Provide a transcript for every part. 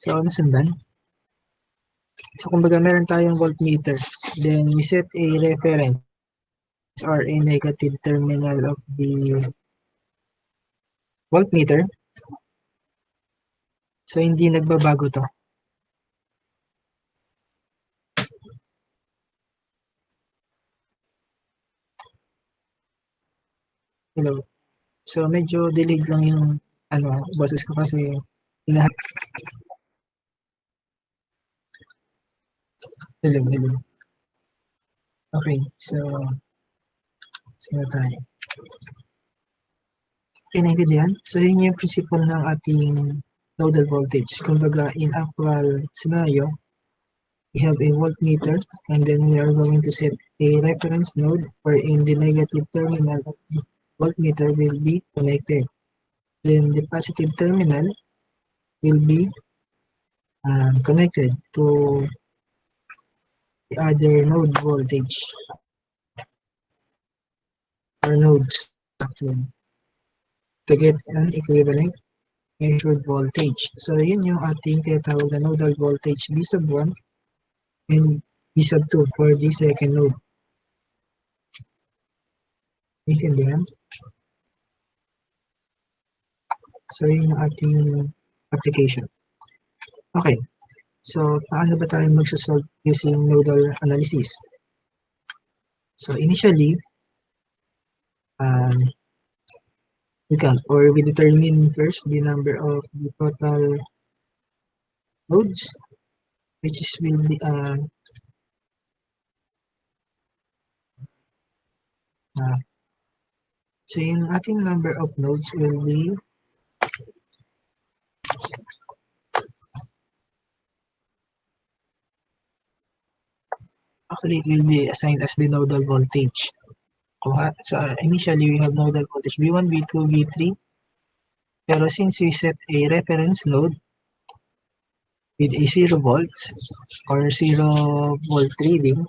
So, nasundan? So, kumbaga meron tayong voltmeter. Then, we set a reference or a negative terminal of the voltmeter. So, hindi nagbabago to. Hello. So, medyo delayed lang yung boses ko kasi hello. Okay, so, sino tayo? Okay, naintindihan? So, yun yung principle ng ating nodal voltage. Kumbaga, in actual scenario, we have a voltmeter and then we are going to set a reference node wherein the negative terminal of the voltmeter will be connected. Then the positive terminal will be connected to the other node voltage or nodes actually to get an equivalent measured voltage. So, yun yung ating tinatawag na nodal voltage V sub 1 and V sub 2 for the second node. Intindihan? So, yun yung ating application. Okay. So, paano ba tayo magsasolve using nodal analysis? So, initially, we determine first the number of the total nodes, which is will be so yung ating number of nodes will be actually it will be assigned as the nodal voltage. So initially we have nodal voltage V1, V2, V3. Pero since we set a reference node with a 0 volts or 0 volt reading,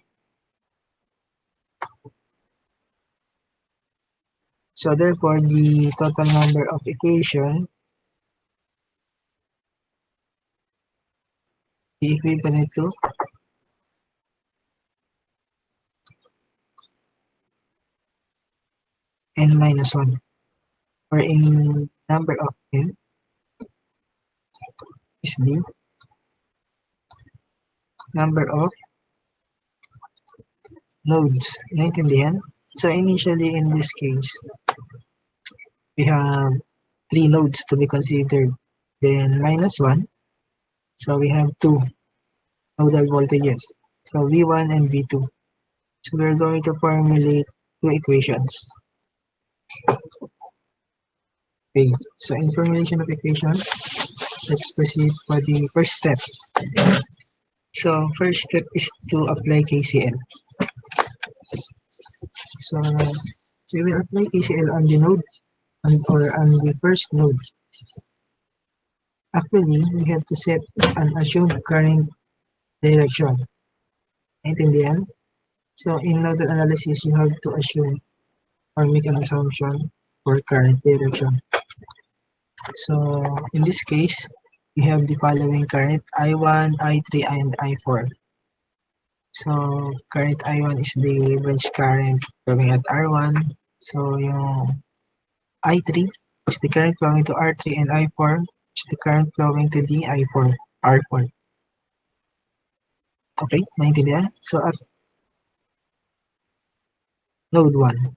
so therefore the total number of equation is equivalent to n minus 1, wherein number of n is the number of nodes. Naintindihan? So initially in this case, we have 3 nodes to be considered. Then minus 1, so we have 2 nodal voltages. So V1 and V2. So we're going to formulate 2 equations. Okay, so in formulation of equation, let's proceed for the first step. So first step is to apply KCL. So we will apply KCL on the node or on the first node. Actually, we have to set an assumed current direction. Naintindihan? So in nodal analysis, you have to assume or make an assumption for current direction. So in this case, we have the following current I1, I3, and I4. So current I1 is the branch current flowing at R1. So yung I3 is the current flowing to R3 and I4 is the current flowing to the I4, R4. Okay, naintindihan? So at node 1.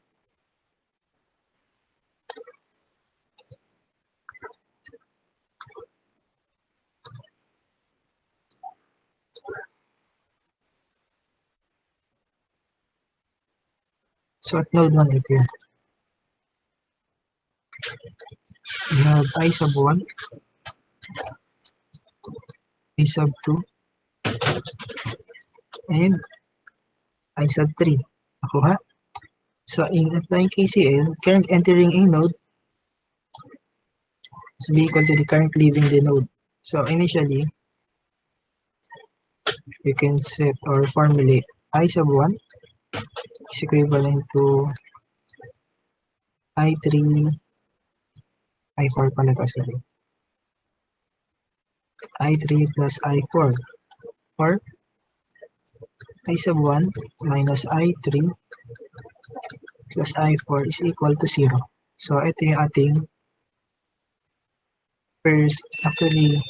So at node 1 ito yun. We have I sub 1, I sub 2, and I sub 3. Nakuha? So in applying KCL, current entering a node is equal to the current leaving the node. So initially, we can set or formulate I sub 1 is equivalent to I3, I4 pala to, sorry. I3 plus I4 or I sub 1 minus I3 plus I4 is equal to 0. So, ito yung ating first, actually,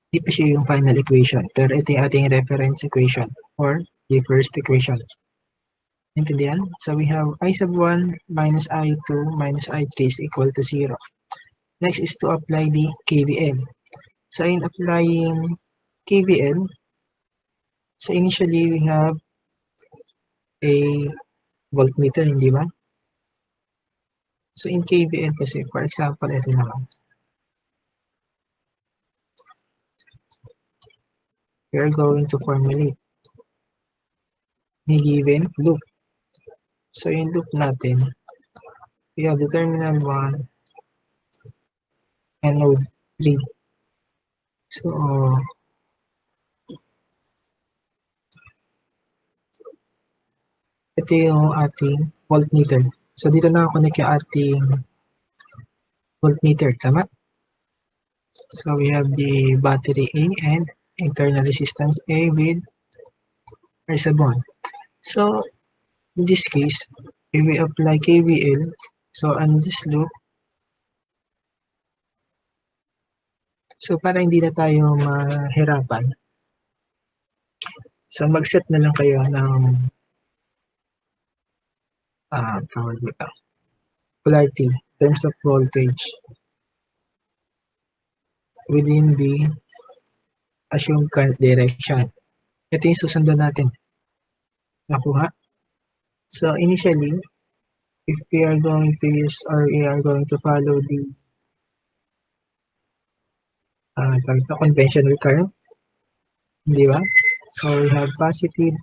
hindi pa siya yung final equation, pero ito yung ating reference equation or the first equation. Intindihan? So, we have I sub 1 minus I2 minus I3 is equal to 0. Next is to apply the KVL. So, in applying KVL, so initially we have a voltmeter, hindi ba? So, in KVL kasi, for example, ito naman. We are going to formulate a given loop. So, yung loop natin, we have the terminal 1 and node 3. So, ito yung ating voltmeter. So, dito nakakonect yung ating voltmeter, tama? So, we have the battery A and internal resistance A with R sub 1. So, in this case, if we apply KVL, so on this loop, so para hindi na tayo mahirapan, so mag-set na lang kayo ng tawag dito, polarity, terms of voltage within the assumed current direction. Ito yung susundan natin. Nakuha? So initially, if we are going to use or we are going to follow the conventional current, di ba? So we have positive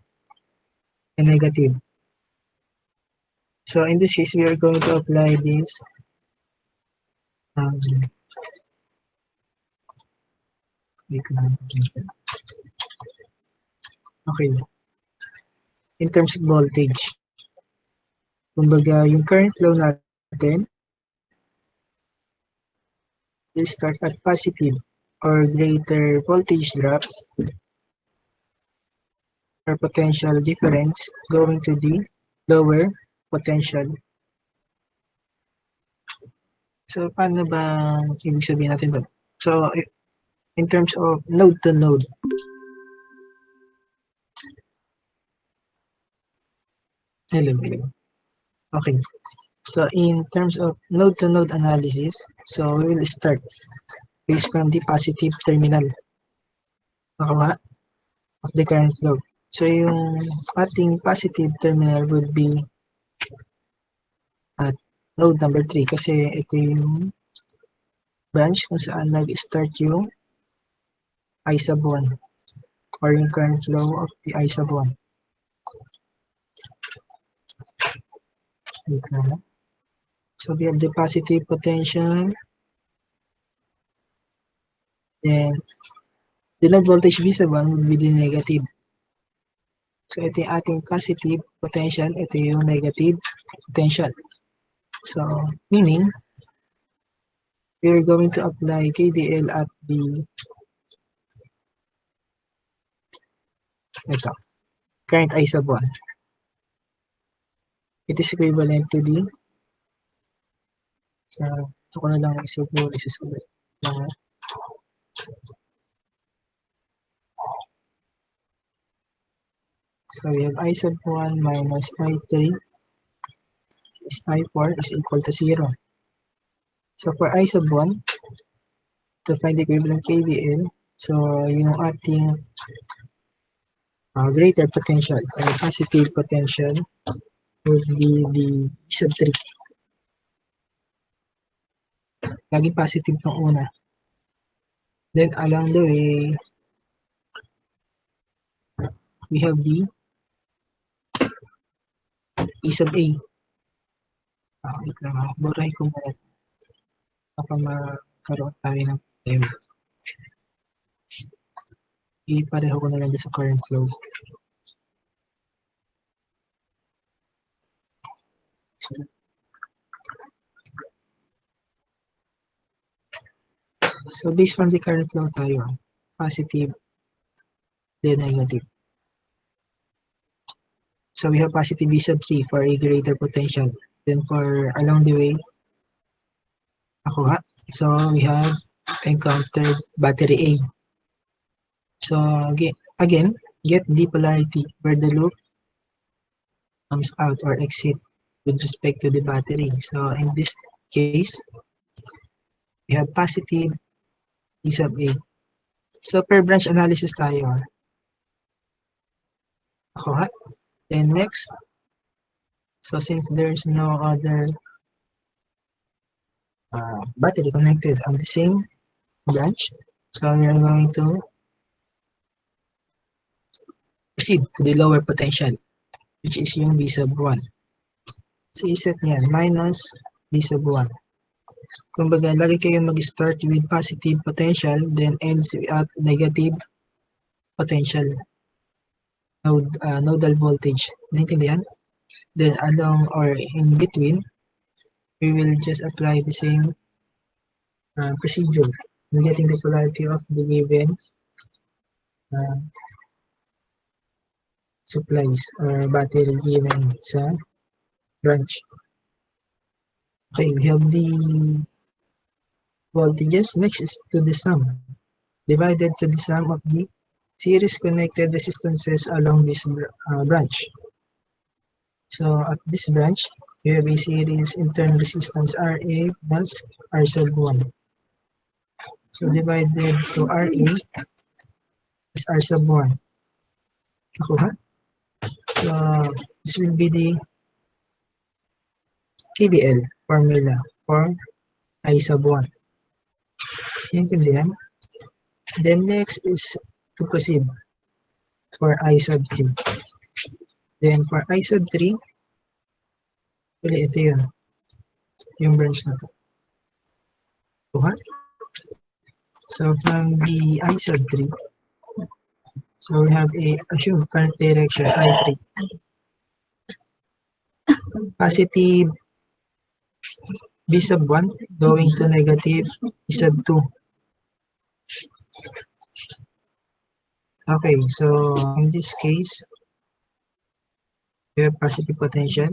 and negative. So in this case, we are going to apply this wait lang. Okay. In terms of voltage, kumbaga yung current flow natin will start at positive or greater voltage drop or potential difference going to the lower potential. So, paano ba ibig sabihin natin doon? So, in terms of node to node, okay. So, in terms of node to node analysis, so we will start based from the positive terminal of the current flow. So, yung ating positive terminal would be at node number 3 kasi ito yung branch kung saan nag-start yung I sub 1 or yung current flow of the I sub 1. So we have the positive potential, then the node voltage V sub 1 would be the negative. So ito yung ating positive potential, ito yung negative potential. So meaning, we are going to apply KVL at the current I sub 1. It is equivalent to the ito ko na lang isusulit. So we have I sub 1 minus I3 is I4 is equal to 0. So for I sub 1, to find the equivalent KVL, so yung ating greater potential or positive potential would be the sub 3. Laging positive ng una. Then along the way, we have the E sub A. Wait lang ha. Buray ko muna. Baka magkaroon tayo ng problema. Ipareho ko na lang sa current flow. So based from the current law tayo, positive, then negative. So we have positive B sub 3 for a greater potential. Then for along the way, nakuha. So we have encountered battery A. So again, get the polarity where the loop comes out or exit with respect to the battery. So in this case, we have positive B sub A. So per branch analysis tayo. Nakuha. Then next, so since there's no other battery connected on the same branch, so we are going to proceed to the lower potential, which is yung B sub 1. So iset niyan, minus B sub 1. Kumbaga, lagi kayong mag-start with positive potential, then ends at negative potential nodal voltage. Naintindihan? Then along or in between, we will just apply the same procedure in getting the polarity of the given uh, supplies or battery given sa branch. Okay, we have the voltages. Next is to the sum. Divided to the sum of the series connected resistances along this branch. So at this branch, we have a series internal resistance RA plus R sub 1. So divided to RA is R sub 1. Nakuha? So this will be the KVL formula for I sub 1. Naintindihan? Then next is to proceed for I sub 3. Then for I sub 3, uli ito yun. Yung branch na to. Kuha? So from the I sub 3, so we have a assumed current direction I3. Positive B sub 1 going to negative B sub 2. Okay, so in this case, we have positive potential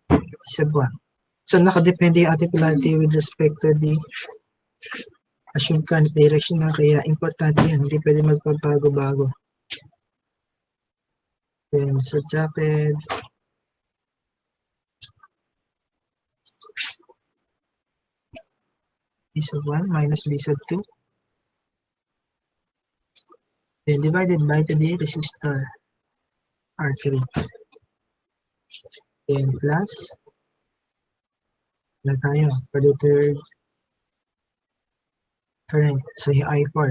B sub 1. So nakadepende yung ating polarity with respect to the assumed current direction na kaya importante yan. Hindi pwede magpabago-bago. Then subtracted B sub 1 minus B sub 2. Then divided by the resistor R3. Then plus na tayo for the third current. So yung I4.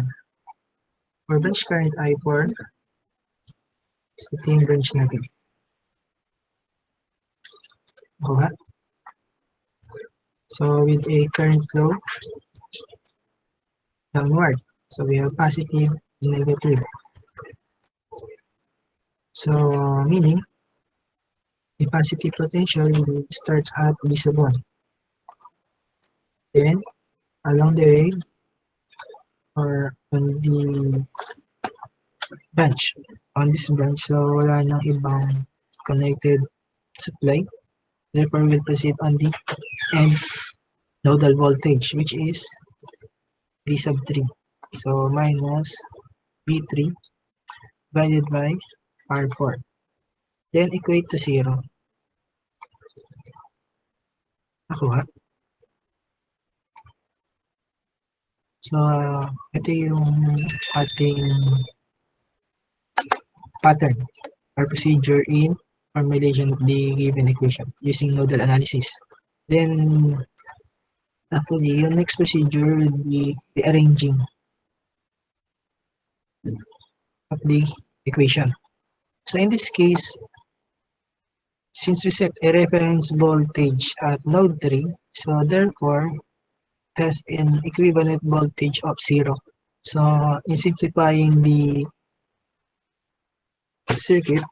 For branch current I4, so ito yung branch natin. Kuha. So with a current flow downward. So we have positive and negative. So meaning the positive potential will start at B sub 1. Then along the way or on the branch, on this branch, so wala nang ibang connected supply. Therefore, we'll proceed on the end nodal voltage, which is V sub 3. So minus V3 divided by R4. Then equate to 0. Nakuha. So, ito yung ating pattern or procedure in formulation of the given equation using nodal analysis. Then, actually, yung next procedure will be rearranging of the equation. So, in this case, since we set a reference voltage at node 3, so therefore, it has an equivalent voltage of 0. So, in simplifying the circuit,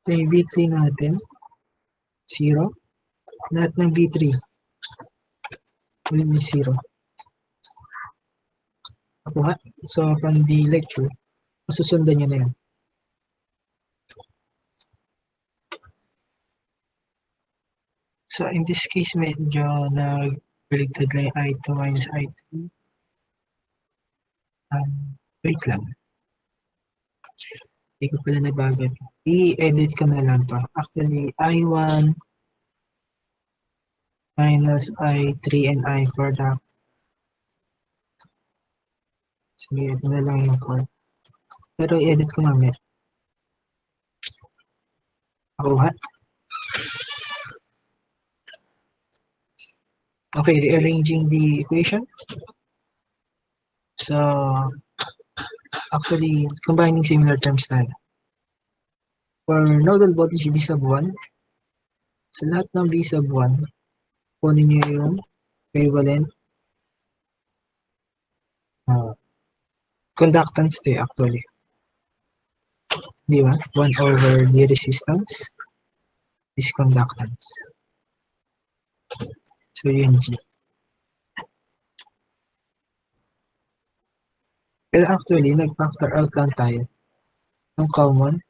ito yung V3 natin, 0. Lahat ng V3, will be 0. Nakuha? So, from the lecture, masusundan nyo na yun. So, in this case, medyo nagbaligtad lang yung I2 minus I3. Wait lang. Hindi ko pala nabagal. I-edit ko na lang to. Actually, I1 minus I3 and I4 na. Sige, ito na lang yung 4. Pero i-edit ko mamaya. Nakuha? Okay, rearranging the equation. So, actually, combining similar terms tayo. For nodal voltage B sub 1, sa lahat ng B sub 1, kunin nyo yung equivalent conductance actually. Di ba? 1 over the resistance is conductance. So, yun G. Pero actually, nag-factor out lang tayo ng common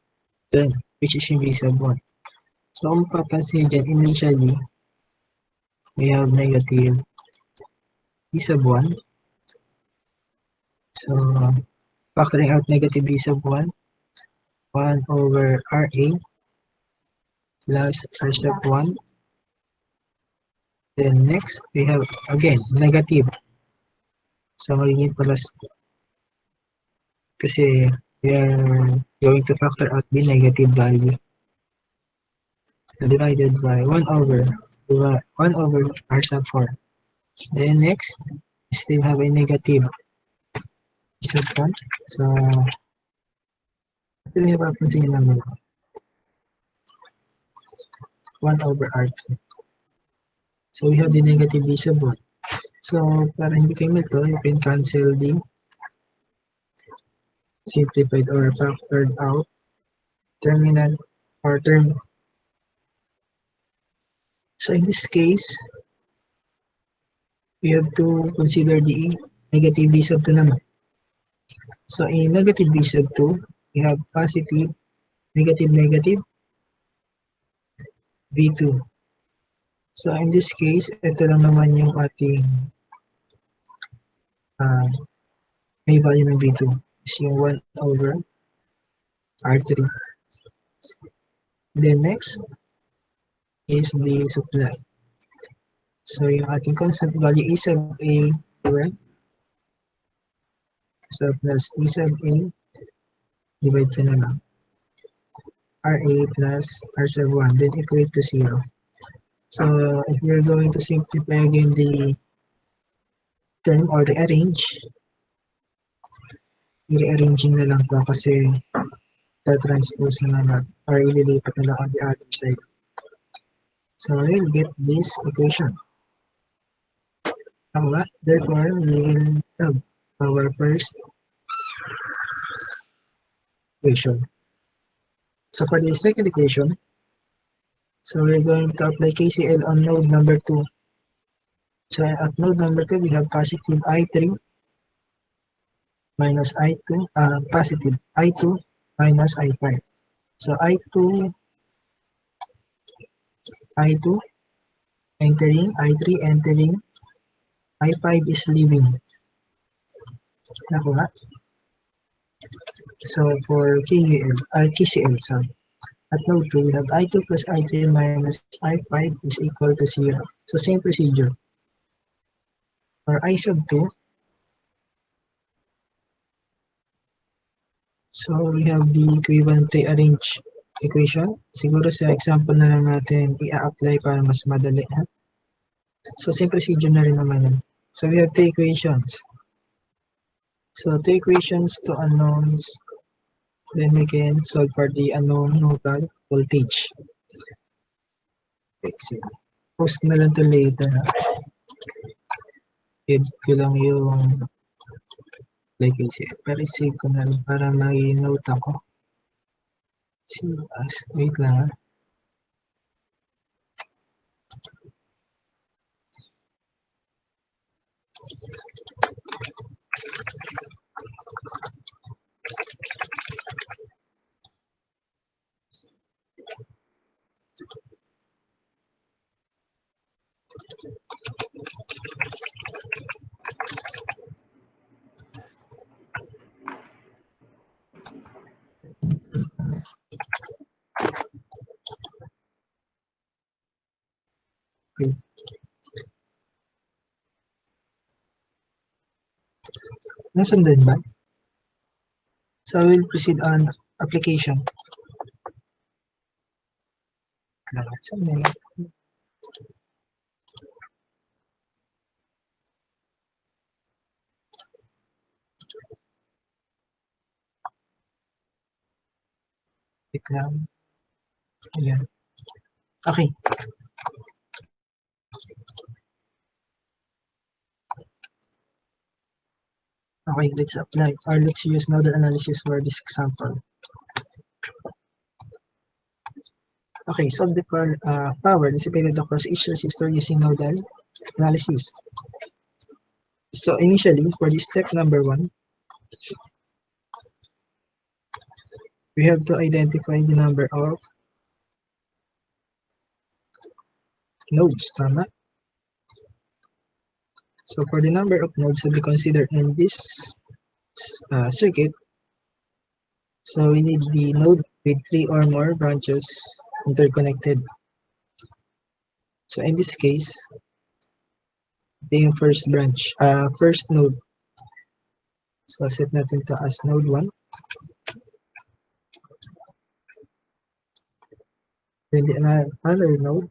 term, which is yung B sub 1. So, kung papansin dyan, initially, we have negative B sub 1. So, factoring out negative B sub 1, 1 over RA plus R sub 1. Then next, we have, again, negative. So, magiging plus kasi we are going to factor out the negative value. So, divided by 1 over R sub 4. Then next, we still have a negative sub 1. So, ito yung papansin nyo naman. 1 over R2. So, we have the negative B sub 1. So, para hindi kayo malito, you can cancel the simplified or factored out terminal or term. So, in this case, we have to consider the negative B sub 2 naman. So, in negative B sub 2, we have positive, negative, negative, B2. So, in this case, ito lang naman yung ating may value ng B2 is yung 1 over R3. Then next is the supply. So, yung ating constant value E sub A, right? So, plus E sub A, divide ko na lang. RA plus R sub 1, then equate to 0. So, if we're going to simplify again the term or rearrange, i-rearranging na lang to kasi transpose na natin or ililipat na lang on the other side. So, we'll get this equation. Therefore, we will have our first equation. So, for the second equation, so we're going to apply KCL on node number 2. So, at node number 2, we have positive I3 minus I2, positive I2 minus I5. So, I2 entering, I3 entering, I5 is leaving. Nakuha? So, for KCL, sorry. At node 2, we have I2 plus I3 minus I5 is equal to 0. So, same procedure. For I sub 2, so we have the equivalent rearrange equation. Siguro sa example na lang natin i-apply para mas madali. Ha? So, same procedure na rin naman yun. So, we have two equations. So, two equations, two unknowns. Then we can solve for the unknown nodal voltage. Okay, so post na lang to later. Edit ko lang yung like I said. Pero save ko na lang para may-note ako. Wait lang ha. Okay. Nasundan ba? So I will proceed on application. Saan na yun? Wait lang. Ayan. Okay. Okay, let's apply or let's use nodal analysis for this example. Okay, solve the power dissipated across each resistor using nodal analysis. So initially, for this step number 1, we have to identify the number of nodes, tama? So for the number of nodes to be considered in this circuit, so we need the node with 3 or more branches interconnected. So in this case, the first branch, first node. So set natin to as node 1. Then another node.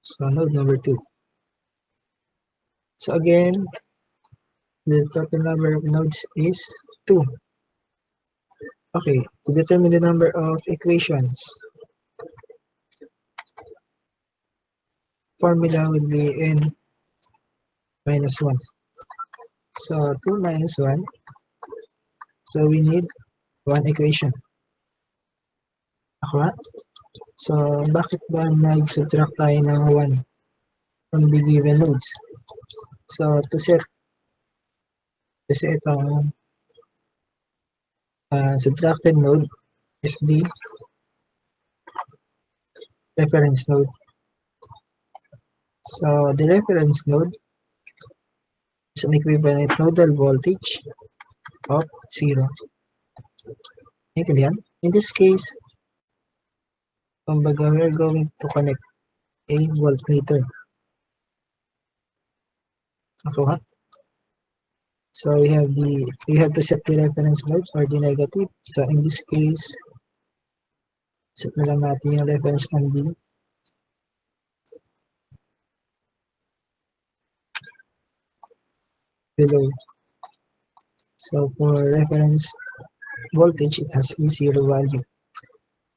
So node number 2. So again, the total number of nodes is 2. Okay, to determine the number of equations, formula would be n minus 1. So 2 minus 1. So we need 1 equation. Ako. So bakit ba nag-subtract tayo ng 1 from the given nodes? So to set kasi itong subtracted node is the reference node. So the reference node is an equivalent nodal voltage of 0. Naintindihan? In this case, kumbaga we're going to connect a voltmeter. Nakuha? So we have to set the reference node or the negative. So in this case, set na lang natin yung reference on the below. So for reference voltage, it has a 0 value.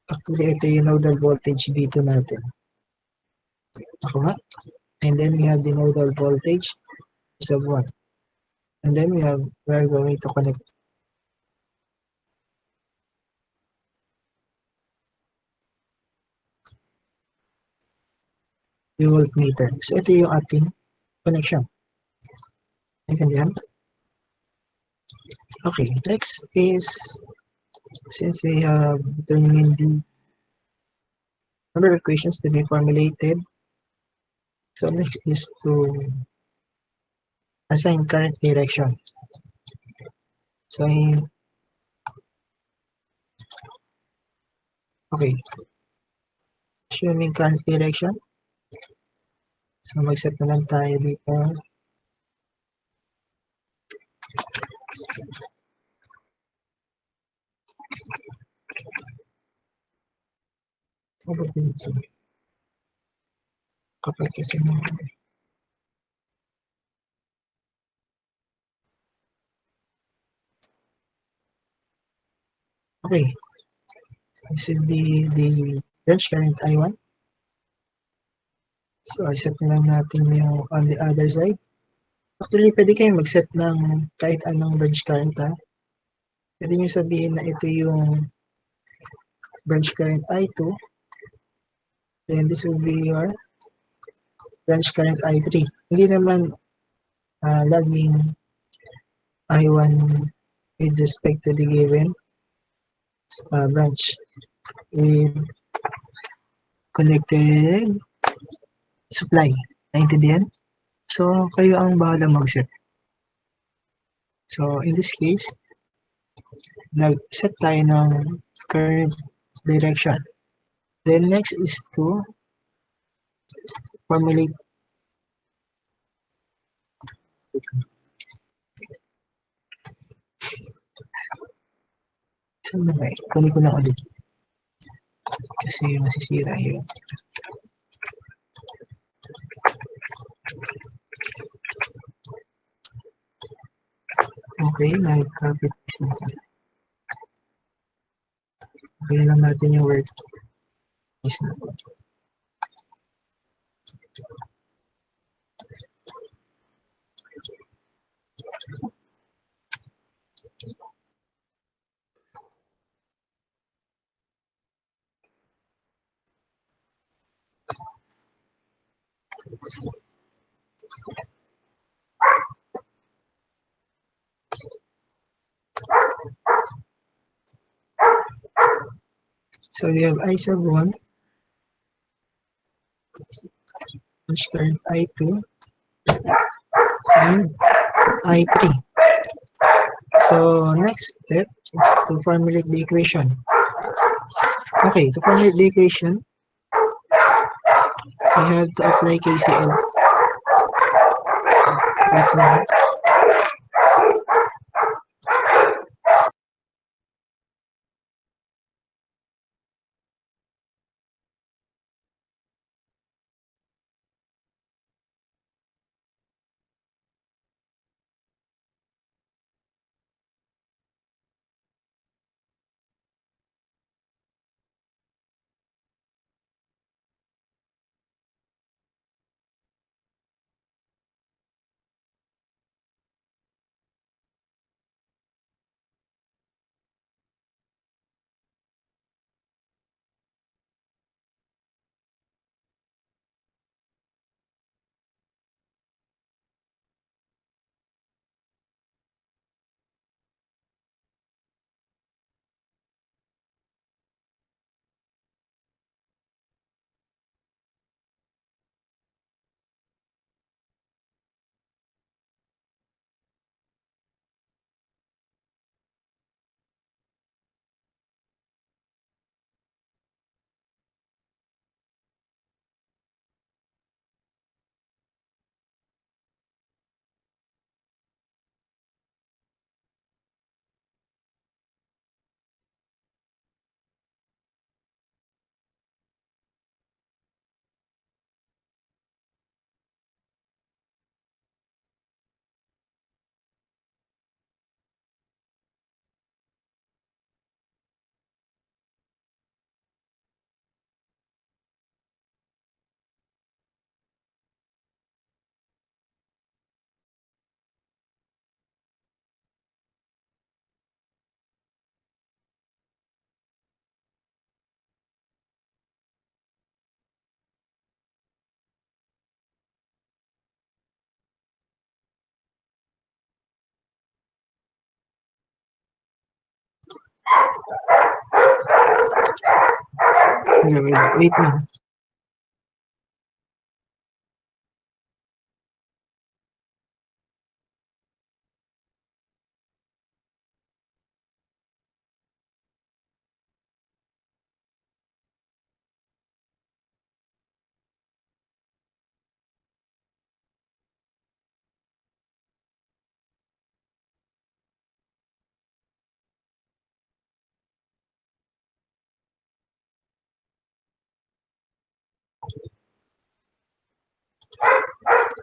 Actually, ito yung nodal voltage B2 natin. Nakuha? And then we have the nodal voltage is of 1. And then we're going to connect the voltmeter. So ito yung ating connection. Naintindihan? Okay, next is, since we have determined the number of equations to be formulated, so next is to assign current direction. So okay, assuming current direction, so mag-set na lang tayo dito. Kapag kasi okay, this will be the branch current I1. So I set na lang natin yung on the other side. Actually, pwede kayo mag-set ng kahit anong branch current ha. Pwede nyo sabihin na ito yung branch current I2. Then this will be your branch current I3. Hindi naman laging I1 with respect to the given branch with connected supply. Naintindihan? So, kayo ang bahala mag-set. So, in this case, nag-set tayo ng current direction. Then next is to formulate. Saan na ba? Kunin ko na ulit. Kasi masisira yun. Okay, nag-copy paste natin. Okay lang natin yung word paste natin. So we have I sub 1, which current I2, and I3. So next step is to formulate the equation. Okay, to formulate the equation, we have to apply KCL. Wait lang. Wait lang.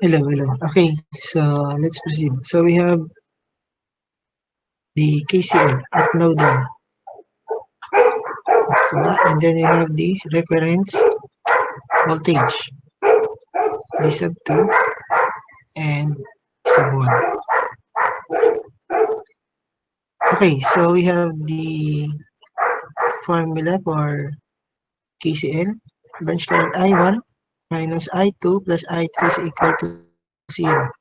Hello. Okay, so let's proceed. So we have the KCL at Nodal. And then you have the reference voltage, D sub 2 and sub 1. Okay, so we have the formula for KCL. Branch current I1 minus I2 plus I3 is equal to 0.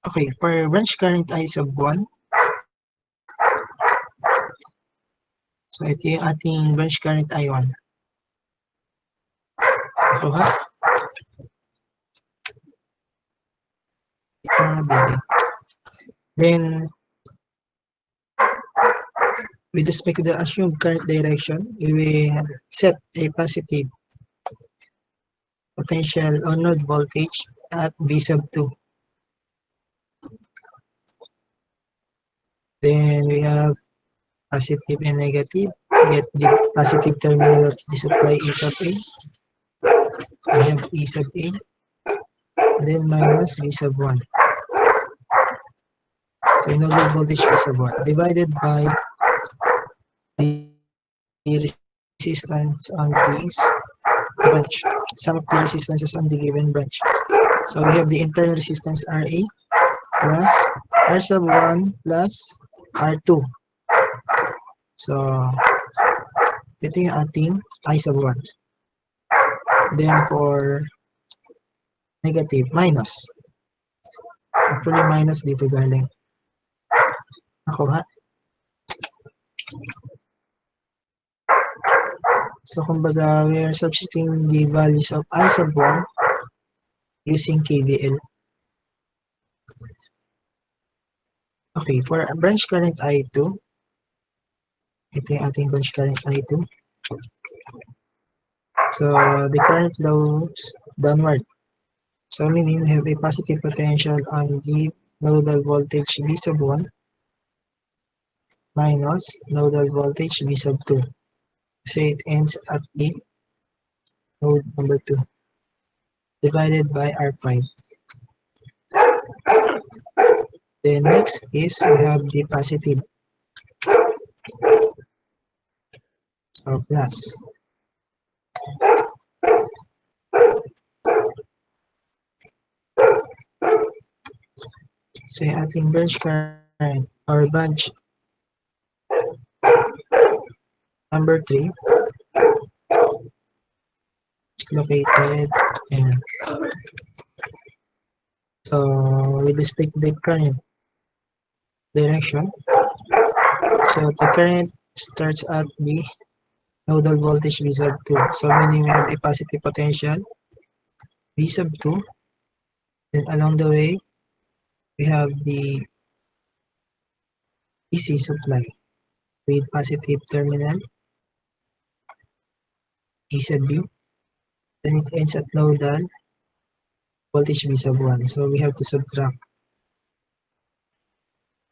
Okay, for branch current I sub 1, so ito yung ating branch current I1. Ito ha? Ito nga din. Then, With respect to the assumed current direction, we will set a positive potential or node voltage at V sub 2. Then we have positive and negative. Get the positive terminal of the supply E sub A. We have E sub A. Then minus V sub 1. So nodal voltage V sub 1 divided by the resistance on this branch. Sum of the resistances on the given branch. So we have the internal resistance RA plus R sub 1 plus R2. So ito yung ating I sub 1. Then for negative, minus. Actually, minus dito galing. Ako nga. So, kumbaga, we are substituting the values of I sub 1 using KVL. Okay, for branch current I2, ito yung ating branch current I2. So, the current flows downward. So, meaning we have a positive potential on the nodal voltage V sub 1 minus nodal voltage V sub 2. So, it ends at the node number 2 divided by R5. Then next is we have the positive. So, plus. So, yung ating branch current or branch number 3 is located and so with respect to the current direction, so the current starts at the nodal voltage V sub 2. So meaning we have a positive potential V sub 2. Then along the way, we have the DC supply with positive terminal E sub B. Then it ends at nodal voltage V sub 1. So we have to subtract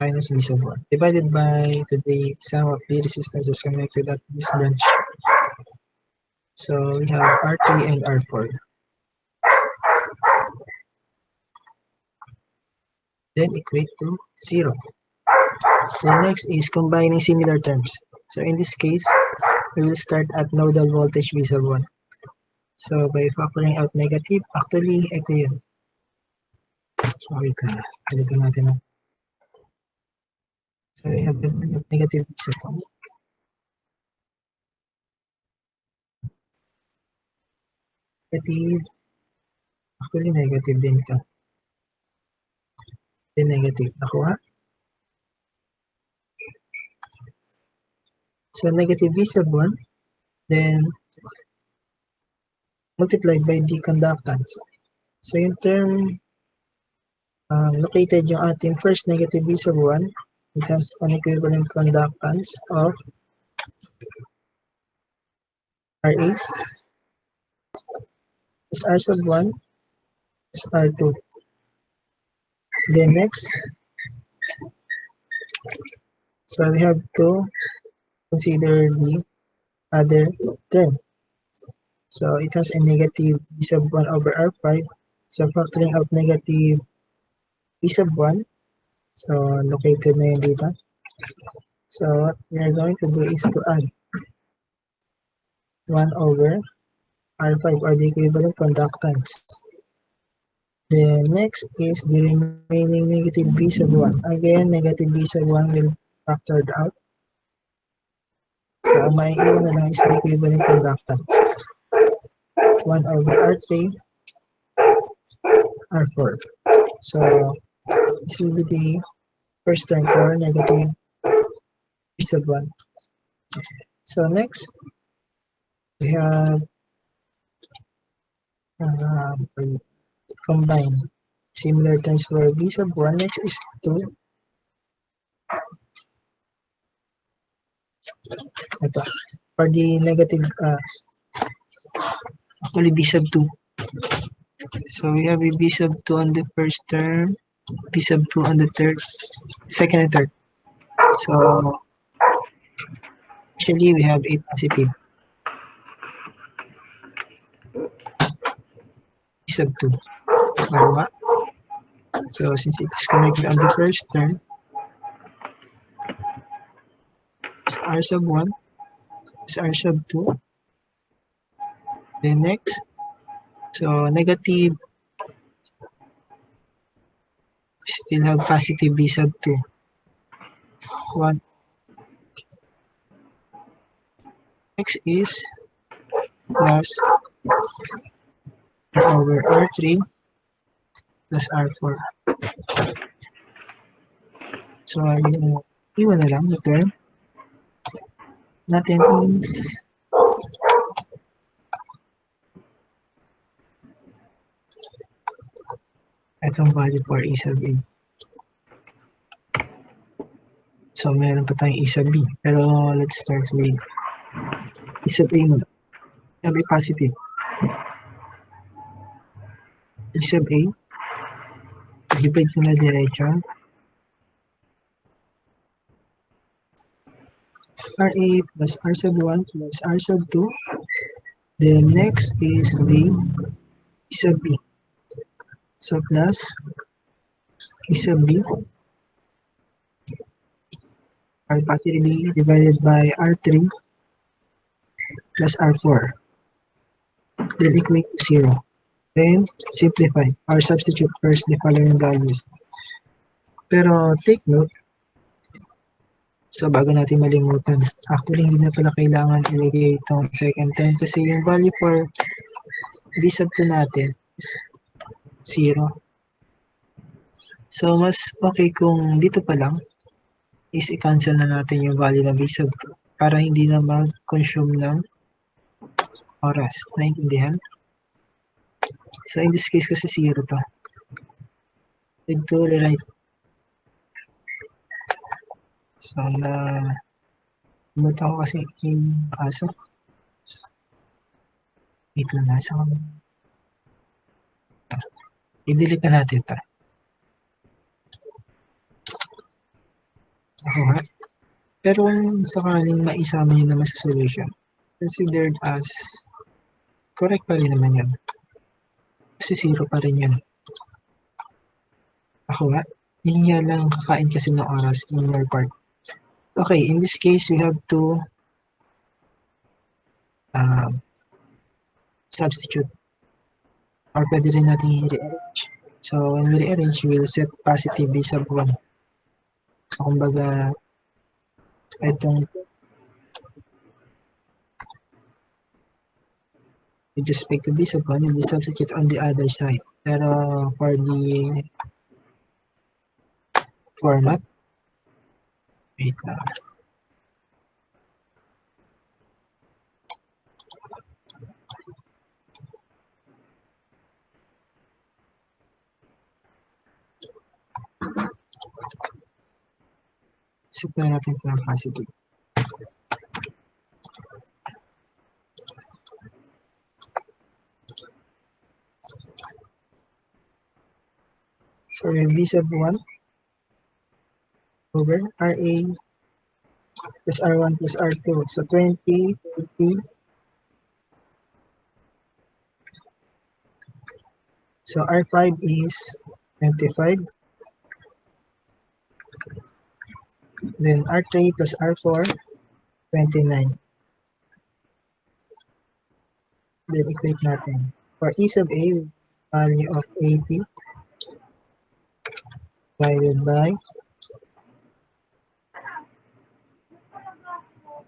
minus V sub 1 divided by the sum of the resistances connected at this branch. So we have R3 and R4. Then equate to 0. The next is combining similar terms. So in this case, we will start at nodal voltage V sub 1. So by factoring out negative, actually ito yun. So wait lang, palitan natin. So we have negative V sub 1. Negative, actually negative din ito. Then negative, nakuha. So negative V sub 1, then multiplied by the conductance. So yung term located yung ating first negative V sub 1, it has an equivalent conductance of RA is R sub 1 is R2. Then next, so we have to consider the other term. So it has a negative V sub 1 over R5. So factoring out negative V sub 1, so located na yun dito. So what we are going to do is to add 1 over R5 or the equivalent conductance. Then next is the remaining negative V sub 1. Again, negative V sub 1 will factored out. So may iwan na lang is the equivalent conductance. 1 over R3, R4. So this will be the first term for negative V sub 1. So next, we have combine similar terms for V sub 1. Next is 2 Ito. For the negative, actually b sub 2. So we have a b sub 2 on the first term, b sub 2 on the second and third. So actually we have a positive b sub 2. Tama. So since it is connected on the first term, it's r sub 1, it's r sub 2. Then next, so negative, still have positive b sub 2. 1. Next is plus over r3 plus r4. So yung iwan na lang na term natin is itong value for a sub a. So meron pa tayong a sub b. Pero let's start with a sub a muna. A sub a positive. A sub a, divide ko na diretso. Ra plus r sub 1 plus r sub 2. Then next is the a sub b. So plus a sub b r positive b divided by r3 plus r4. Then equate to 0. Then simplify or substitute first the following values. Pero take note, so bago natin malimutan, actually hindi na pala kailangan ilagay itong second term kasi yung value for b sub 2 natin is 0. So mas okay kung dito pa lang is i-cancel na natin yung value ng b sub 2 para hindi na mag-consume ng oras. Naintindihan? So in this case kasi 0 to. Need to rewrite. So Pumunta ko kasi yung aso. Wait lang, nasa ko. I-delete na natin ito. Ako nga. Pero kung sakaling maisama nyo naman sa solution, considered as correct pa rin naman yan. Kasi 0 pa rin yan. Ako nga. Yun nga lang kakain kasi ng oras in your part. Okay, in this case, we have to substitute. Or pwede rin natin i-rearrange. So, when we rearrange, we'll set positive b sub 1. So, kumbaga, itong with respect to b sub 1, we'll substitute on the other side. Pero for the format, wait lang. Set na natin ito ng positive. So, yung b sub 1 over ra plus r1 plus r2. So, 20, 30. So, r5 is 25. Then, r3 plus r4, 29. Then, equate natin. For e sub a, value of 80 divided by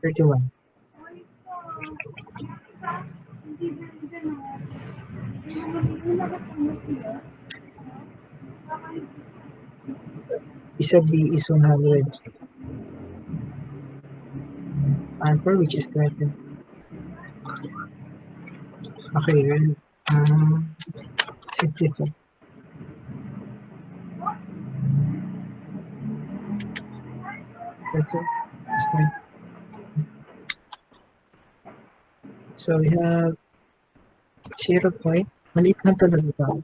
31. E sub b is 100. R4 which is 20. Okay, well, simplify. That's it. It's 9. So we have 0 point, maliit lang talaga ito,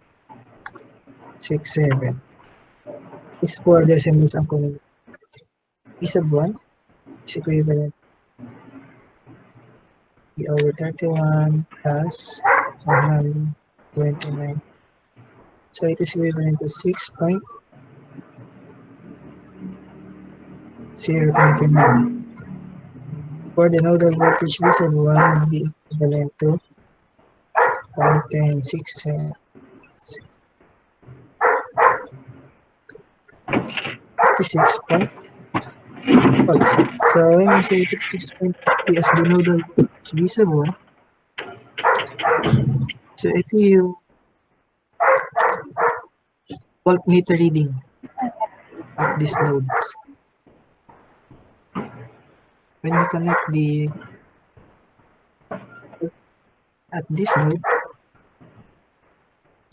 67 is 4 decimals ang kunin. E sub 1 is equivalent E over 31 plus 129. So it is equivalent to 6.029. For the nodal voltage V sub 1 will be equivalent to 0.1067 56 volts. So when we say 56.50 as the nodal voltage V sub 1, so ito yung voltmeter reading at this node. When we connect at this node,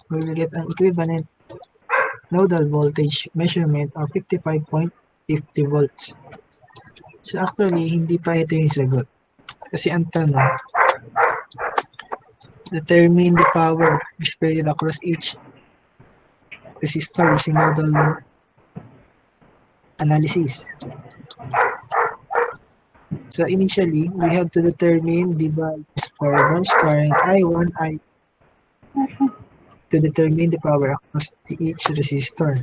we will get an equivalent nodal voltage measurement of 55.50 volts. So actually, hindi pa ito yung sagot. Kasi ang tanong, determine the power spread across each resistor using nodal analysis. So initially, we have to determine the values for branch current I1, I to determine the power across each resistor.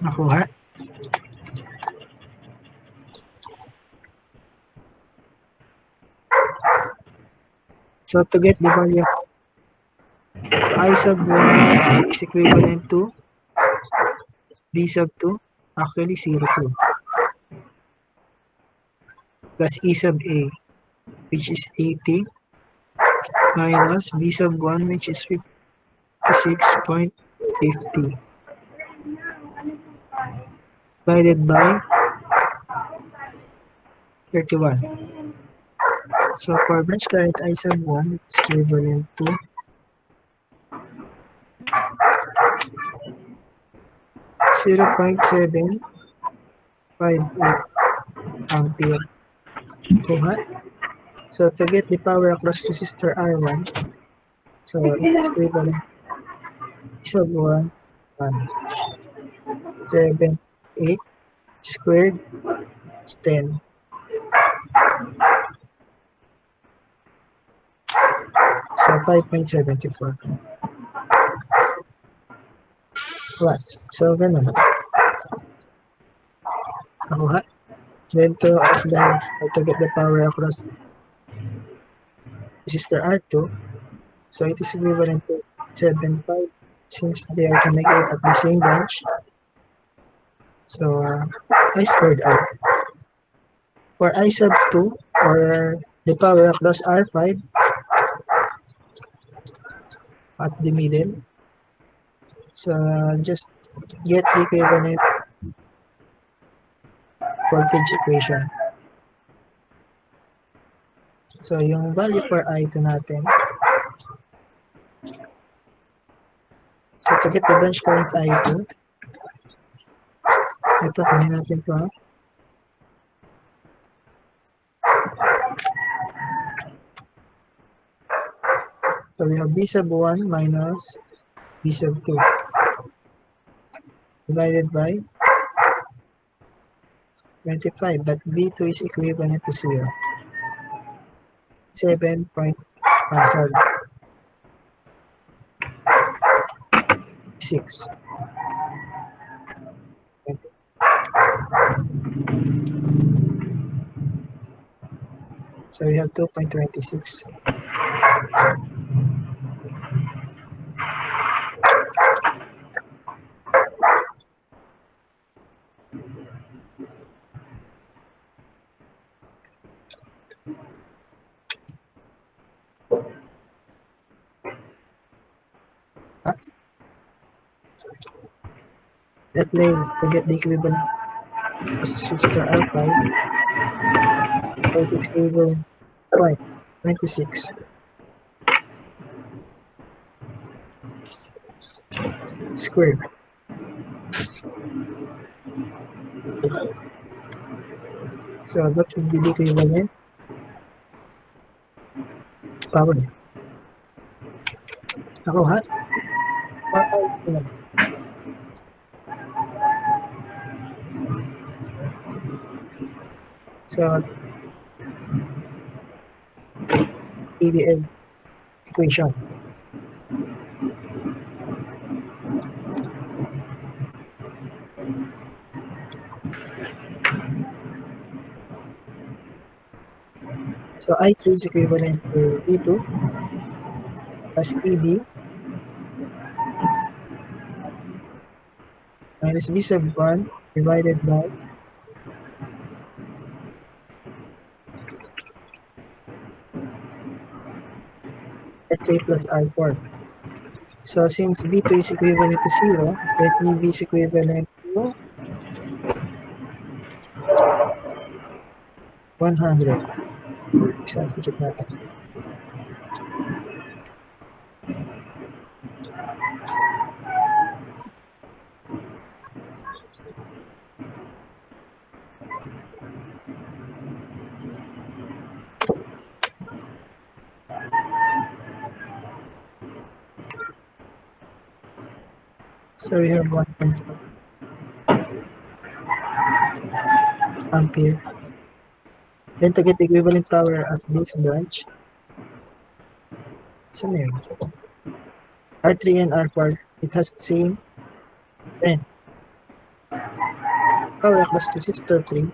Nakuha? So to get the value, so I sub 1 is equivalent to B sub 2, actually 0.2, plus E sub A, which is 80, minus B sub 1, which is 56.50, divided by 31. So for branch current I sub 1, it's equivalent to 0.758 ampere. Kuha. So to get the power across resistor R1, so it's equivalent sub 1, 7, 8 squared is 10. So 5.74 watts. So ganun. Nakuha. Then to get the power across resistor R2, so it is equivalent to 7.5 since they are connected at the same branch. So I squared R. For I sub 2, or the power across R5 at the middle, so just get the equivalent voltage equation. So yung value for I2 natin, so to get the branch current I2, ito kunin natin to. So we have B sub 1 minus B sub 2 divided by 25, but V2 is equivalent to 0. 7. Sorry. 6. So we have 2.26. That way, to get the equivalent resistor R5, so it is equivalent to 26 squared. So that would be the equivalent power. Nakuha? So, ABL equation. So, I3 is equivalent to E2 plus EB minus B sub 1 divided by R3 plus R4. So, since B2 is equivalent to 0, then EB is equivalent to 100. Substitute natin. So, we have 1.5 ampere. Then, to get the equivalent power at this branch, saan na yun? R3 and R4, it has the same trend. Power across resistor 3.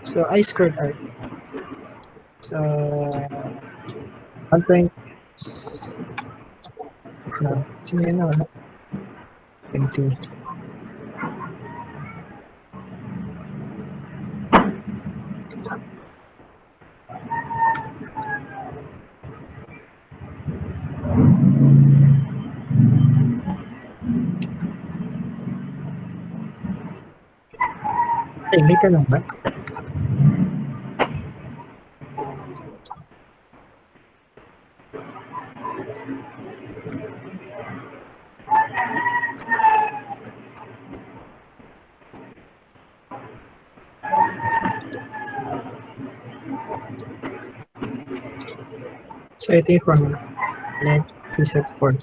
So, I squared R. So, 1.5 no, sino yun na wala? 20. Ay, may tanong ba? So, ito yung formula. Let P set 4.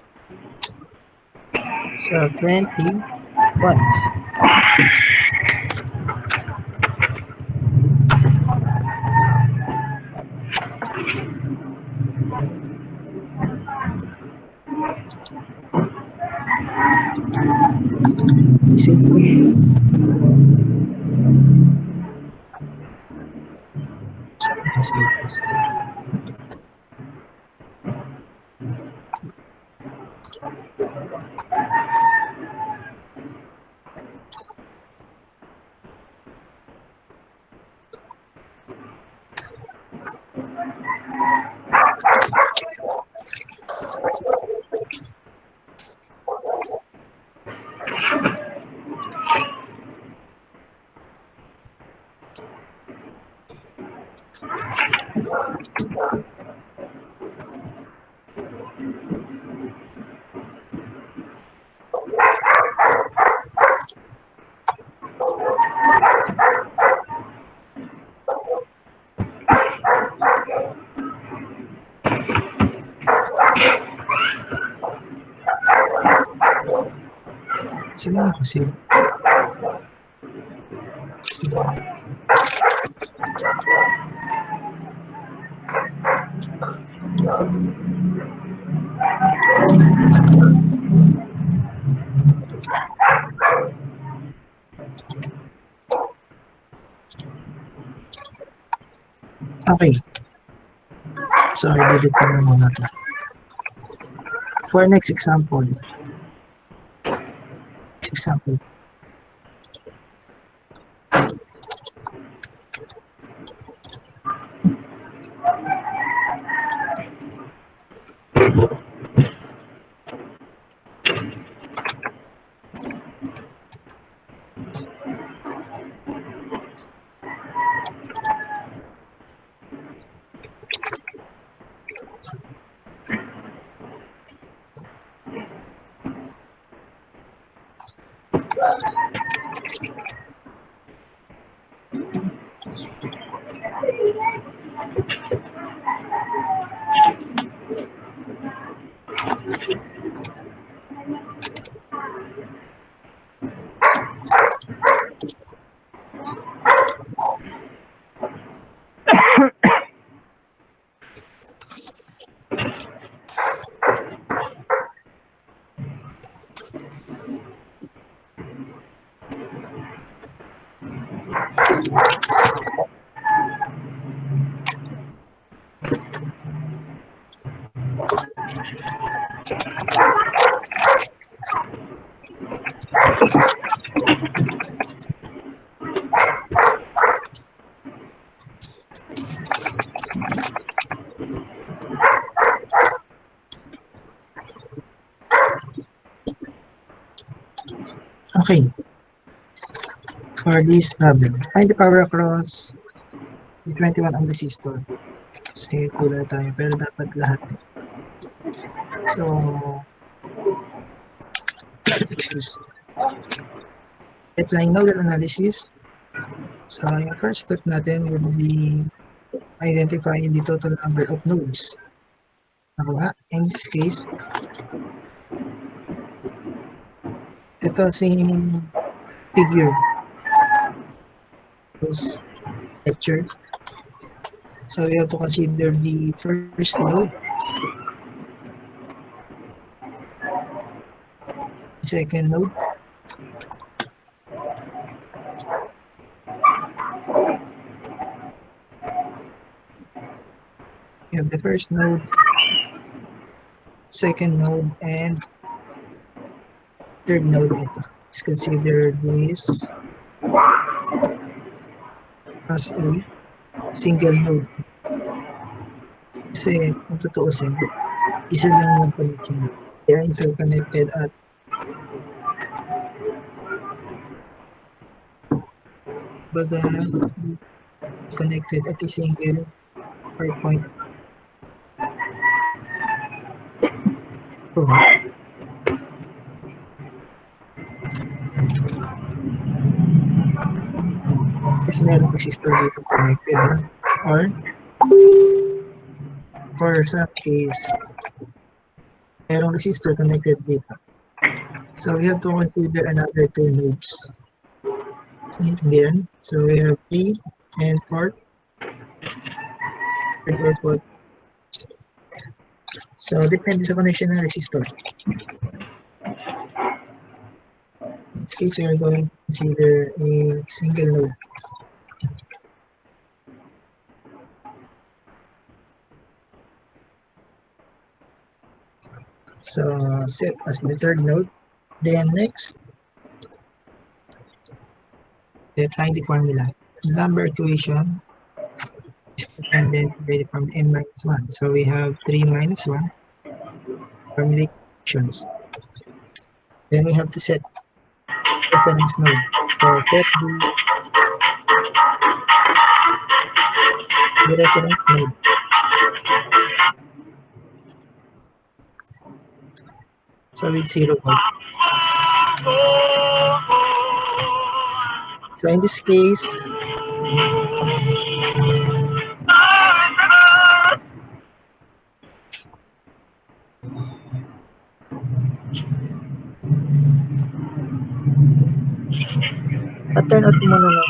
So, 20 watts. Simple. Sino nga kasi? Okay. So, i-delete ko na muna ito. For next example. Okay, for this problem, find the power across the 21 ang resistor. Kasi kulang tayo, pero dapat lahat eh. So, excuse. Applying nodal analysis. So, yung first step natin would be identifying the total number of nodes. Nakuha. In this case, ito si figure. Those lecture. So, we have to consider the first node, second node, we have the first node, second node, and third node. Ito. Let's consider this as a single node. Kasi kung tutuusin, isa lang yung connection nila. They are interconnected at baga connected at a single or point. Diba? Kasi meron resistor dito connected. Or for some case, merong resistor connected dito. So we have to consider another two nodes. Again, so we have 3 and 4. Third or fourth. So depende sa connection ng resistor. In this case, we are going to consider a single node. So set as the third node. Then next, we apply the formula. The number equation is dependent from n minus 1. So we have 3 minus 1 formula equations. Then we have to set reference node. So set the reference node. So with 0 volt. So in this case, turn out muna na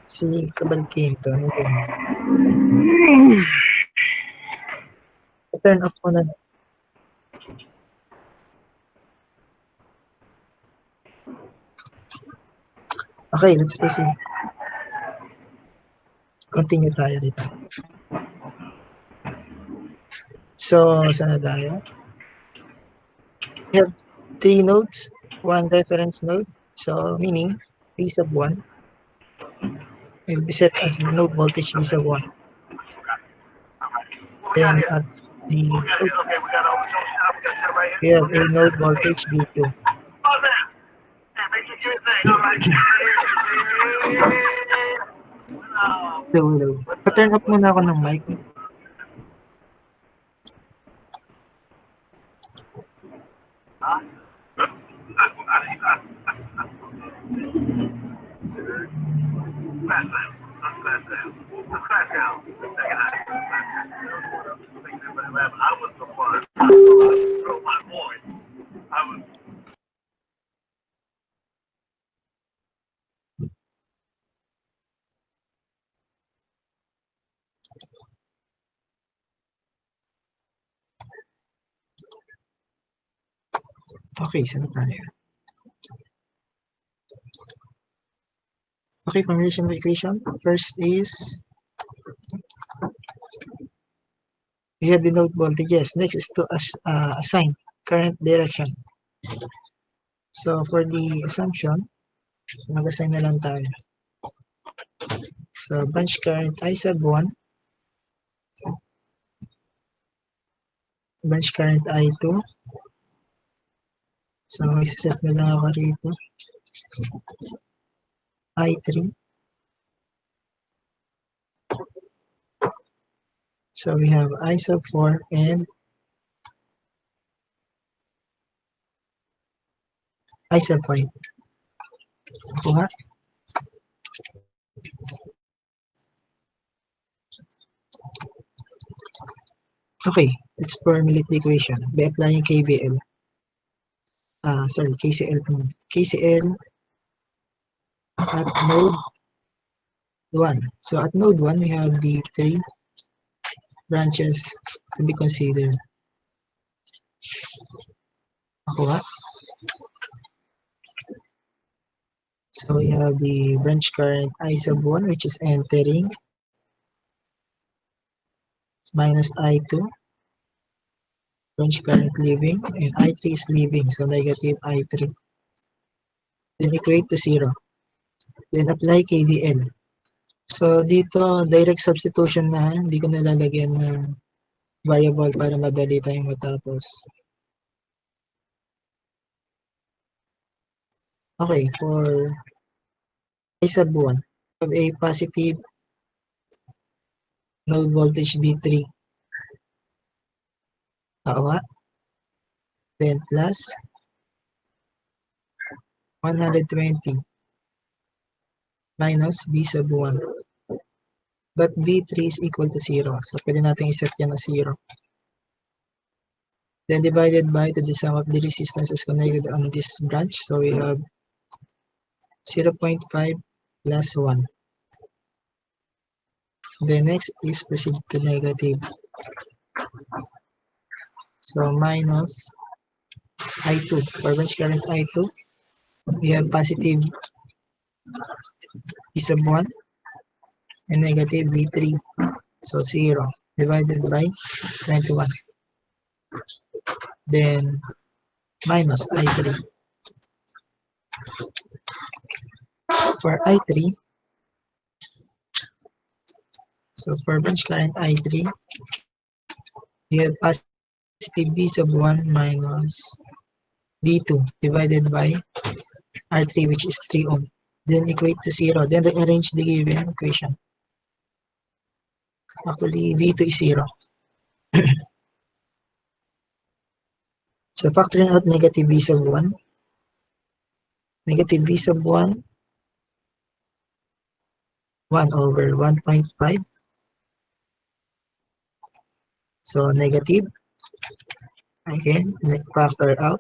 si Cabalquinto. Turn off muna. Okay, let's proceed. Continue tayo dito. So, saan na tayo? We have 3 nodes, 1 reference node. So, meaning, V sub 1 will be set as the node voltage V sub 1. Then, at the node, we have a node voltage V2. Low. Pa-turn up muna ako ng mic. Okay, saan tayo? Okay, formulation of equation. First is we have the node voltages. Next is to assign current direction. So for the assumption, mag-assign na lang tayo. So branch current I sub 1, branch current I2. So set na lang ako rito. I3. So we have I sub 4 and I sub 5. Kuha. Okay, let's formulate the equation by applying KVL. KCL. KCL at node 1. So at node 1, we have the 3 branches to be considered. Nakuha. So we have the branch current I sub 1, which is entering, minus I2, branch current leaving, and I3 is leaving, so negative I3. Then equate to 0. Then apply KVL. So dito, direct substitution na, hindi ko nalalagyan ng variable para madali tayong matapos. Okay, for I sub 1, have a positive node voltage V3. Tama? Then plus 120 minus V sub 1. But V3 is equal to 0. So pwede natin iset yan na 0. Then divided by to the sum of the resistances connected on this branch. So we have 0.5 plus 1. The next is proceed to negative. So minus I2. For branch current I2, we have positive V sub 1 and negative V3. So 0 divided by 21. Then minus I3. For I3, so for branch current I3, we have positive V sub 1 minus V2 divided by R3, which is 3 ohm. Then equate to 0. Then rearrange the given equation. Actually, V2 is 0. So factoring out negative V sub 1. Negative V sub 1, 1 over 1.5. So negative. Again, factor out.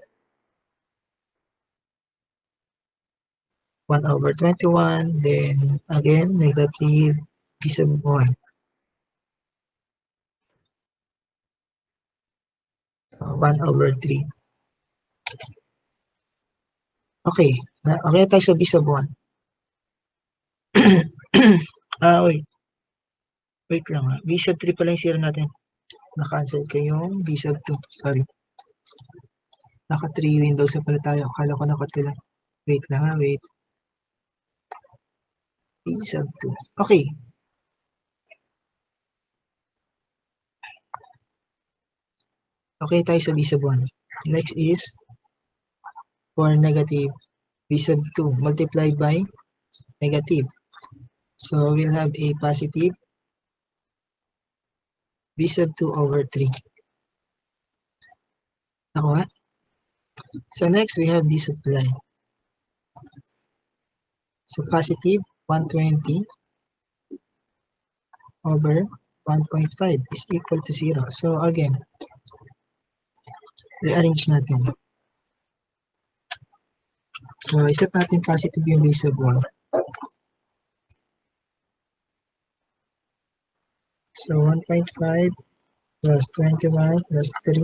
1 over 21. Then again, negative V sub 1. So 1 over 3. Okay. Okay tayo sa V sub 1. Wait. Wait lang ha. V sub 3 pala yung 0 natin. Na-cancel ko yung V sub 2. Sorry. Naka 3 windows na pala tayo. Akala ko naka 2 lang. Wait lang ha. Wait. V sub 2. Okay. Okay tayo sa V sub 1. Next is for negative V sub 2 multiplied by negative. So we'll have a positive V sub 2 over 3. Nakuha? So next we have the supply. So positive 120 over 1.5 is equal to 0. So again, rearrange natin. So iset natin positive yung base of 1. So 1.5 plus 21 plus 3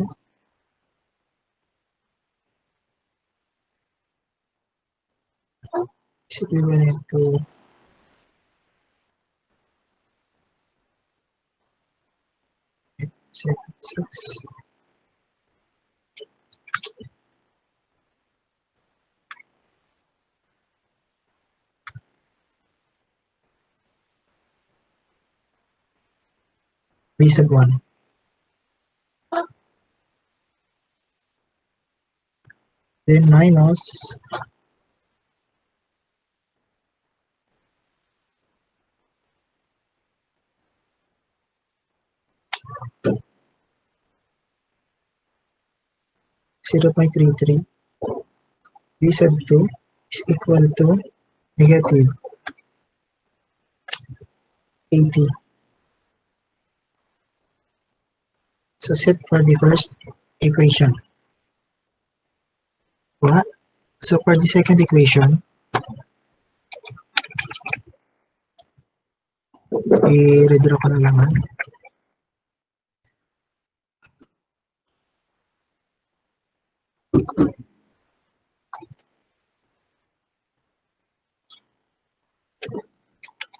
is equivalent to 6. Base of 1. Then minus 0.33 base of 2 is equal to negative 80. So set for the first equation. What? So for the second equation, i-redraw ko na lang.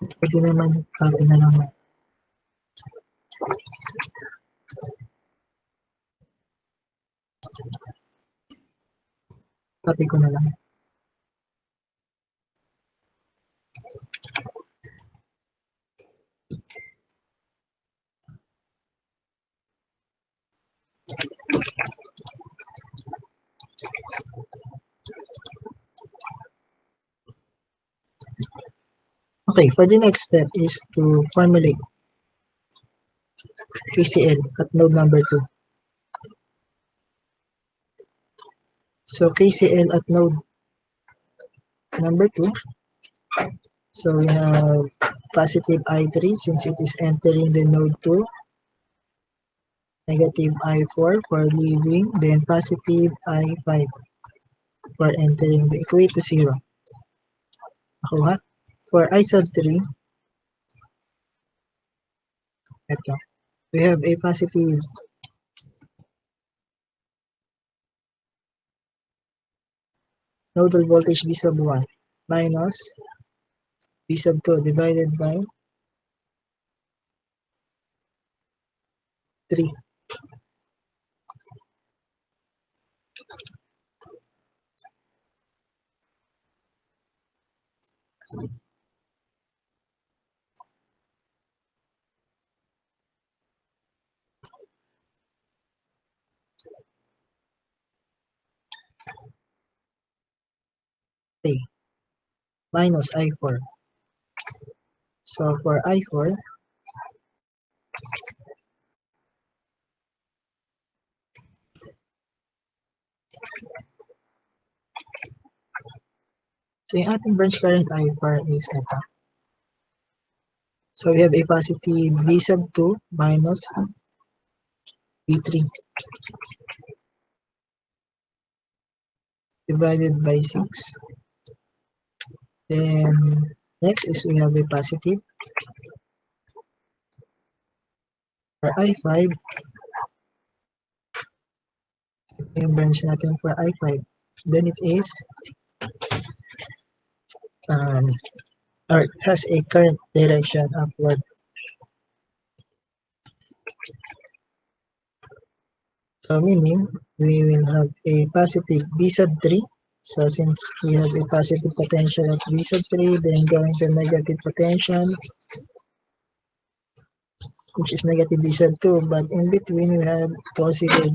Pwede naman copy na lang. Copy ko na lang. Okay, for the next step is to formulate KCL at node number 2. So KCL at node number 2. So we have positive I3 since it is entering the node 2. Negative I4 for leaving. Then positive I5 for entering the equate to 0. Nakuha? For I sub 3, ito. We have a positive nodal voltage V sub 1 minus V sub 2 divided by 3. Okay. Minus I4. So for I4, so yung ating branch current I4 is ito. So we have a positive V sub 2 minus V3 divided by 6. Then next is we have a positive for I5. Yung branch natin for I5. Then it is or it has a current direction upward. So meaning we will have a positive V sub 3. So since we have a positive potential at V sub 3, then going to negative potential, which is negative V sub 2. But in between, we have positive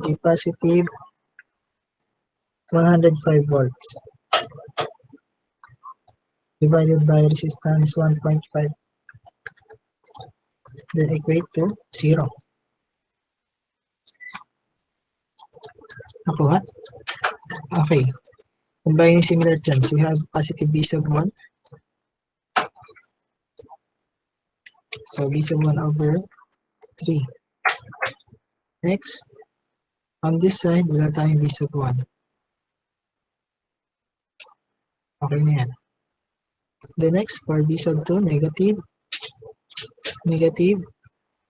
105 volts divided by resistance 1.5. Then equate to 0. Nakuha? Okay. Combining similar terms, we have positive V sub 1 So b sub 1 over 3. Next, on this side, wala tayong b sub 1. Okay na yan. The next, for b sub 2, negative, negative,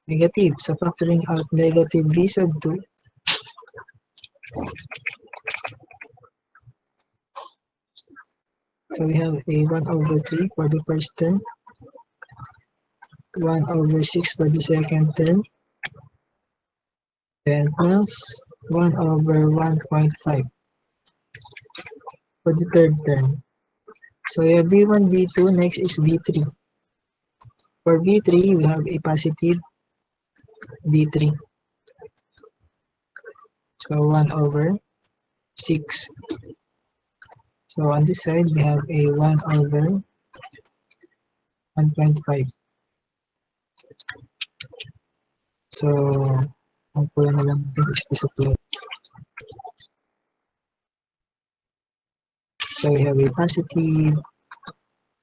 negative. So factoring out negative b sub 2, so we have a 1 over 3 for the first term, 1 over 6 for the second term, and plus 1 over 1.5 for the third term. So we have b1, b2, next is b3. For b3, we have a positive b3. So 1 over 6. So on this side, we have a 1 over 1.5. So, ang pula na lang natin is piece of load. So we have a positive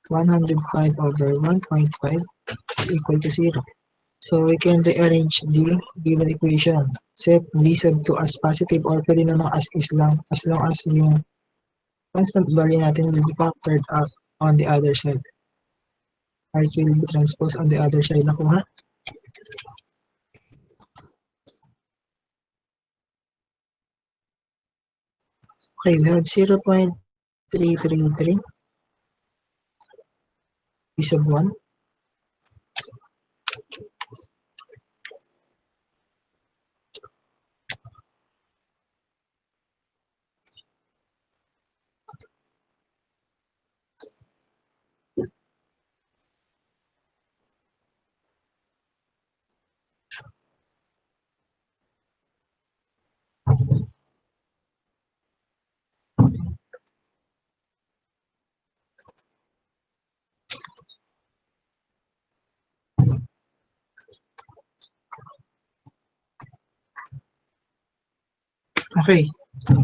105 over 1.5 is equal to 0. So we can rearrange the given equation. Set b sub 2 as positive or pwede namang as long as yung constant value natin will be factored up on the other side. Or it will be transposed on the other side. Nakuha? Okay, we have 0.333 b sub 1. Okay,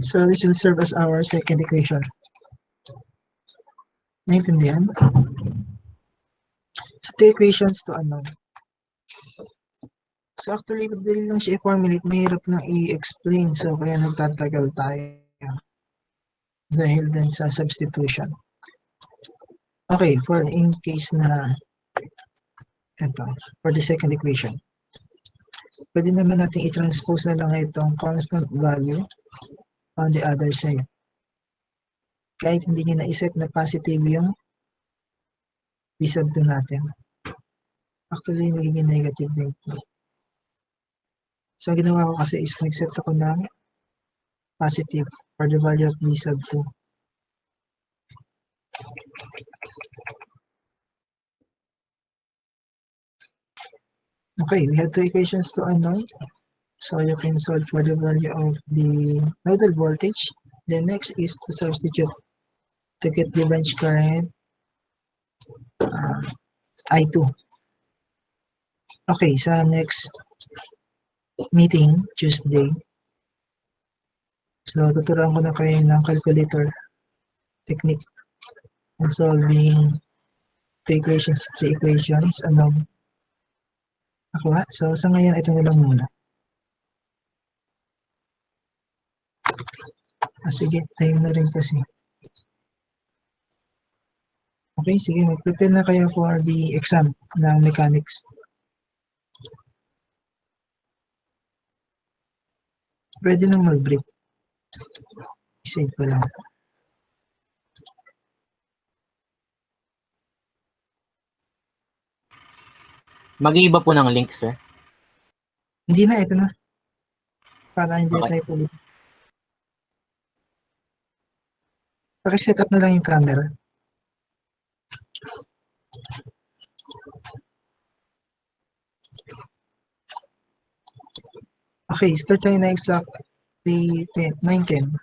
so this will serve as our second equation. Naintindihan? So, two equations to unknown. So, actually, madali lang siya i-formulate, mahirap lang i-explain. So, kaya nagtatagal tayo dahil din sa substitution. Okay, for in case na ito, for the second equation. Pwede naman natin i-transpose na lang itong constant value on the other side. Kahit hindi nyo na-set na positive yung b sub 2 natin. Actually, magiging negative din ito. So, ang ginawa ko kasi is nag-set ako ng positive for the value of b sub 2. Okay, we have two equations to unknown. So you can solve for the value of the nodal voltage. The next is to substitute to get the branch current I2. Okay, sa next meeting, Tuesday, so tuturuan ko na kayo ng calculator technique in solving three equations, nakuha. So sa ngayon, ito na lang muna. Sige, time na rin kasi. Okay, sige, mag-prepare na kayo for the exam ng mechanics. Pwede nang mag-break. Save ko lang. Mag-iiba po ng link, sir. Hindi na, ito na. Para hindi Okay. tayo pulit. Paki-set up na lang yung camera. Okay, start tayo na exactly 9:10.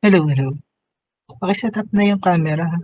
Hello, hello. Paki-set up na yung camera ha.